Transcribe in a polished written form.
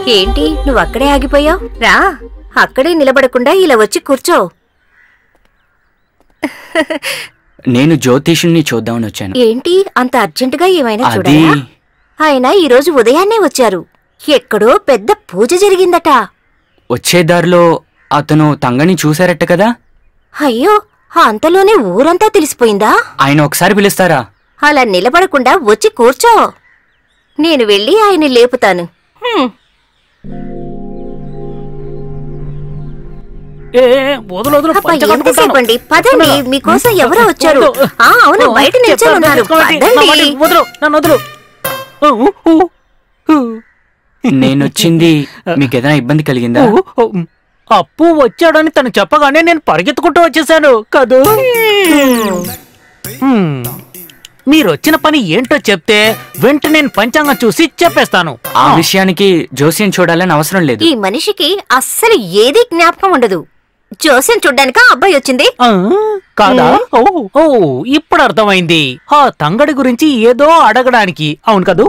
ఏంటి నువ్వు అక్కడే ఆగిపోయావు? రా, అక్కడే నిలబడకుండా ఇలా వచ్చి కూర్చో. నేను జ్యోతిషుణ్ణి చూద్దామని వచ్చాను. ఏంటి అంత అర్జెంటుగా ఏమైనా చూడాలా? ఆయన ఈరోజు ఉదయాన్నే వచ్చారు. ఎక్కడో పెద్ద పూజ జరిగిందట. వచ్చే దారిలో అతను తంగని చూశారట కదా? అయ్యో, అంతలోనే ఊరంతా తెలిసిపోయిందా? ఆయన ఒకసారి పిలుస్తారా? అలా నిలబడకుండా వచ్చి కూర్చో. నేను వెళ్ళి ఆయన లేపుతాను. ఎంతసేపండి, పదండి. మీకోసం ఎవరో వచ్చారు. అవును, బయట నిల్చొని ఉన్నారు. నేనొచ్చింది మీకేదైనా ఇబ్బంది కలిగిందా? అప్పు వచ్చాడని తను చెప్పగానే నేను పరిగెత్తుకుంటూ వచ్చేసాను కదూ. మీరొచ్చిన పని ఏంటో చెప్తే వెంటనే నేను పంచాంగం చూసి చెప్పేస్తాను. ఆ విషయానికి జోస్యం చూడాలని అవసరం లేదు. ఈ మనిషికి అస్సలు ఏదీ జ్ఞాపకం ఉండదు. జోస్యం చూడ్డానికి అబ్బాయి వచ్చింది కాదా? ఓ ఇప్పుడు అర్థమైంది. ఆ తంగడి గురించి ఏదో అడగడానికి. అవును కదూ?